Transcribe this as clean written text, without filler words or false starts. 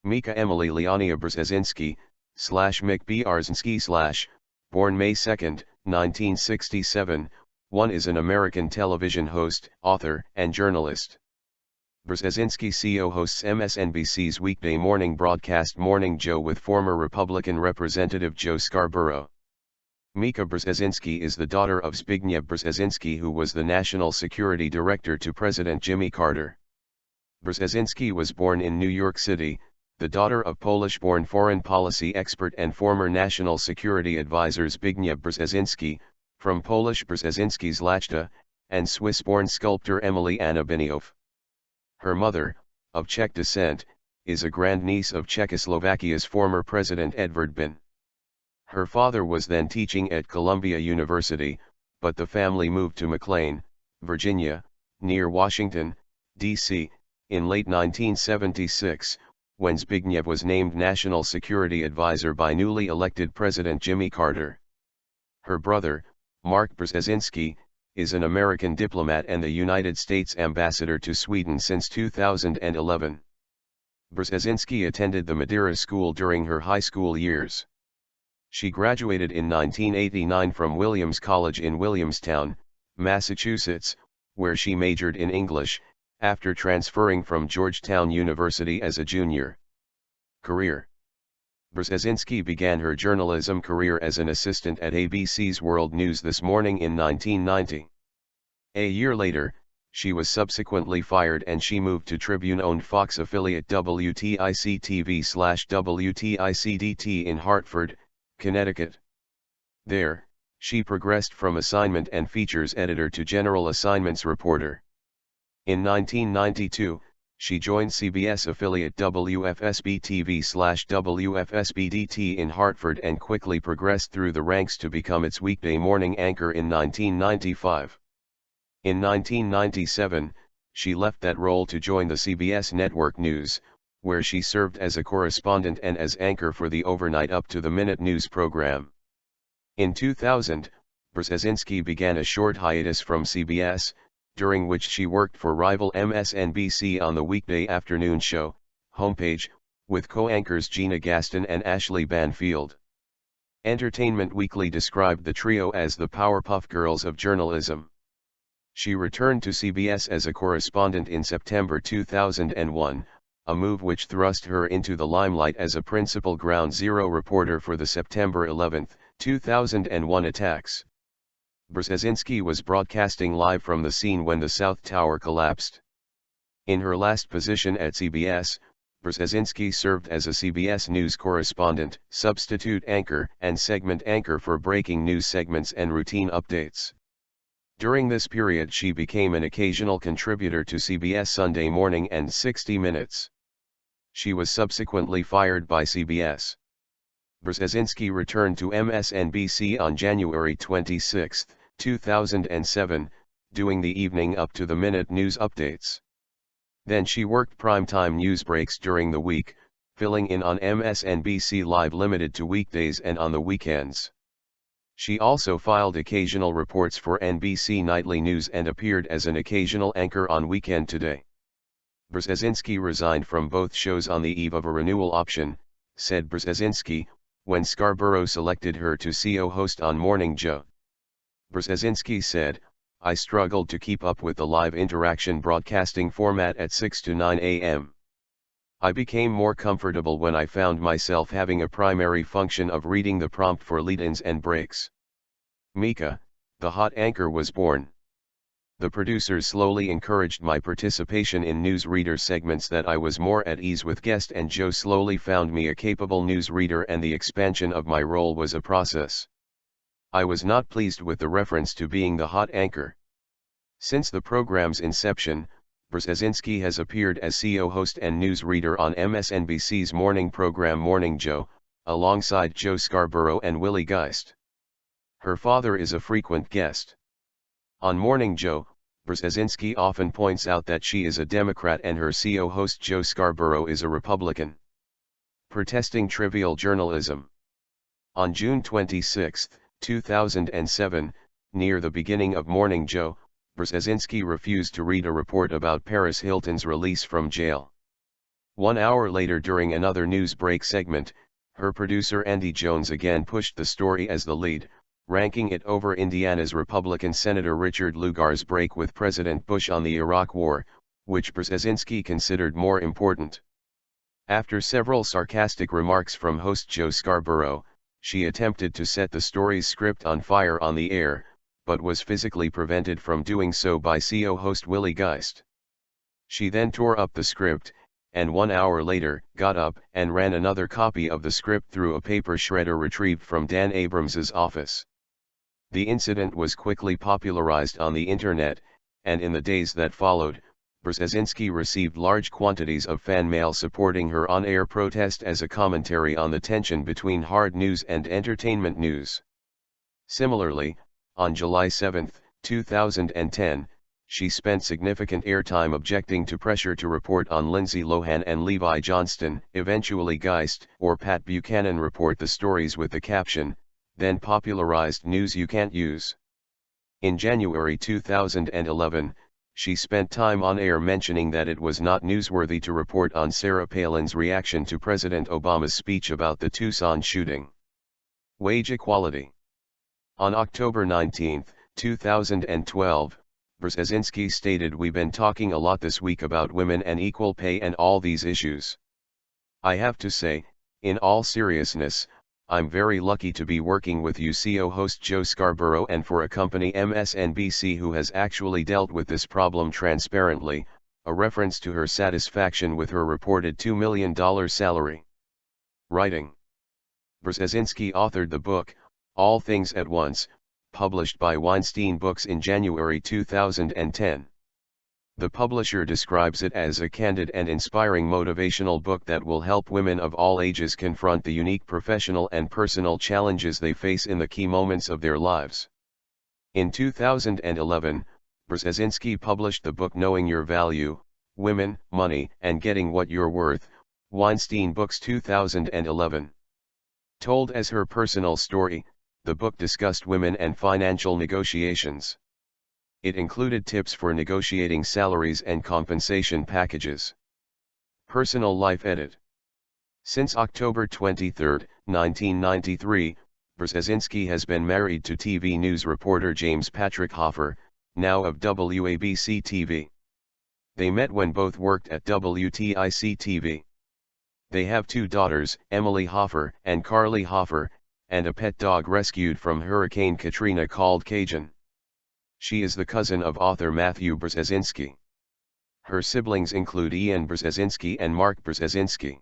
Mika Emilie Leonia Brzezinski, /mäːkə brəzinski / born May 2, 1967, one is an American television host, author, and journalist. Brzezinski co-hosts MSNBC's weekday morning broadcast Morning Joe with former Republican Representative Joe Scarborough. Mika Brzezinski is the daughter of Zbigniew Brzezinski, who was the National Security Director to President Jimmy Carter. Brzezinski was born in New York City, the daughter of Polish-born foreign policy expert and former National Security Advisor Zbigniew Brzezinski, from Polish Brzeziński Szlachta, and Swiss-born sculptor Emilie Anna Benešová. Her mother, of Czech descent, is a grandniece of Czechoslovakia's former president Edvard Beneš. Her father was then teaching at Columbia University, but the family moved to McLean, Virginia, near Washington, D.C., in late 1976, when Zbigniew was named National Security Advisor by newly elected President Jimmy Carter. Her brother, Mark Brzezinski, is an American diplomat and the United States ambassador to Sweden since 2011. Brzezinski attended the Madeira School during her high school years. She graduated in 1989 from Williams College in Williamstown, Massachusetts, where she majored in English, after transferring from Georgetown University as a junior. Career. Brzezinski began her journalism career as an assistant at ABC's World News This Morning in 1990. A year later, she was subsequently fired and she moved to Tribune-owned Fox affiliate WTIC-TV/WTIC-DT in Hartford, Connecticut. There, she progressed from assignment and features editor to general assignments reporter. In 1992, she joined CBS affiliate WFSB-TV/WFSB-DT in Hartford and quickly progressed through the ranks to become its weekday morning anchor in 1995. In 1997, she left that role to join the CBS Network News, where she served as a correspondent and as anchor for the overnight up-to-the-minute news program. In 2000, Brzezinski began a short hiatus from CBS, during which she worked for rival MSNBC on the weekday afternoon show, Homepage, with co-anchors Gina Gaston and Ashley Banfield. Entertainment Weekly described the trio as the Powerpuff Girls of journalism. She returned to CBS as a correspondent in September 2001, a move which thrust her into the limelight as a principal Ground Zero reporter for the September 11, 2001 attacks. Brzezinski was broadcasting live from the scene when the South Tower collapsed. In her last position at CBS, Brzezinski served as a CBS News correspondent, substitute anchor, and segment anchor for breaking news segments and routine updates. During this period she became an occasional contributor to CBS Sunday Morning and 60 Minutes. She was subsequently fired by CBS. Brzezinski returned to MSNBC on January 26, 2007, doing the evening up-to-the-minute news updates. Then she worked primetime news breaks during the week, filling in on MSNBC Live limited to weekdays and on the weekends. She also filed occasional reports for NBC Nightly News and appeared as an occasional anchor on Weekend Today. Brzezinski resigned from both shows on the eve of a renewal option, said Brzezinski, when Scarborough selected her to co-host on Morning Joe. Brzezinski said, "I struggled to keep up with the live interaction broadcasting format at 6 to 9 a.m. I became more comfortable when I found myself having a primary function of reading the prompt for lead-ins and breaks." Mika, the hot anchor, was born. The producers slowly encouraged my participation in newsreader segments that I was more at ease with guest, and Joe slowly found me a capable newsreader, and the expansion of my role was a process. I was not pleased with the reference to being the hot anchor. Since the program's inception, Brzezinski has appeared as co-host and newsreader on MSNBC's morning program Morning Joe, alongside Joe Scarborough and Willie Geist. Her father is a frequent guest. On Morning Joe, Brzezinski often points out that she is a Democrat and her co-host Joe Scarborough is a Republican. Protesting trivial journalism. On June 26, 2007, near the beginning of Morning Joe, Brzezinski refused to read a report about Paris Hilton's release from jail. 1 hour later, during another news break segment, her producer Andy Jones again pushed the story as the lead, ranking it over Indiana's Republican Senator Richard Lugar's break with President Bush on the Iraq War, which Brzezinski considered more important. After several sarcastic remarks from host Joe Scarborough, she attempted to set the story's script on fire on the air, but was physically prevented from doing so by CO host Willie Geist. She then tore up the script, and 1 hour later, got up and ran another copy of the script through a paper shredder retrieved from Dan Abrams's office. The incident was quickly popularized on the internet, and in the days that followed, Brzezinski received large quantities of fan mail supporting her on-air protest as a commentary on the tension between hard news and entertainment news. Similarly, on July 7, 2010, she spent significant airtime objecting to pressure to report on Lindsay Lohan and Levi Johnston. Eventually Geist or Pat Buchanan report the stories with the caption, "Then popularized news you can't use." In January 2011, she spent time on air mentioning that it was not newsworthy to report on Sarah Palin's reaction to President Obama's speech about the Tucson shooting. Wage equality. On October 19, 2012, Brzezinski stated, "We've been talking a lot this week about women and equal pay and all these issues. I have to say, in all seriousness, I'm very lucky to be working with you CO host Joe Scarborough and for a company MSNBC who has actually dealt with this problem transparently," a reference to her satisfaction with her reported $2 million salary. Writing. Brzezinski authored the book, All Things at Once, published by Weinstein Books in January 2010. The publisher describes it as a candid and inspiring motivational book that will help women of all ages confront the unique professional and personal challenges they face in the key moments of their lives. In 2011, Brzezinski published the book Knowing Your Value, Women, Money, and Getting What You're Worth, Weinstein Books 2011. Told as her personal story, the book discussed women and financial negotiations. It included tips for negotiating salaries and compensation packages. Personal life edit. Since October 23, 1993, Brzezinski has been married to TV news reporter James Patrick Hofer, now of WABC TV. They met when both worked at WTIC TV. They have 2 daughters, Emily Hofer and Carly Hofer, and a pet dog rescued from Hurricane Katrina called Cajun. She is the cousin of author Matthew Brzezinski. Her siblings include Ian Brzezinski and Mark Brzezinski.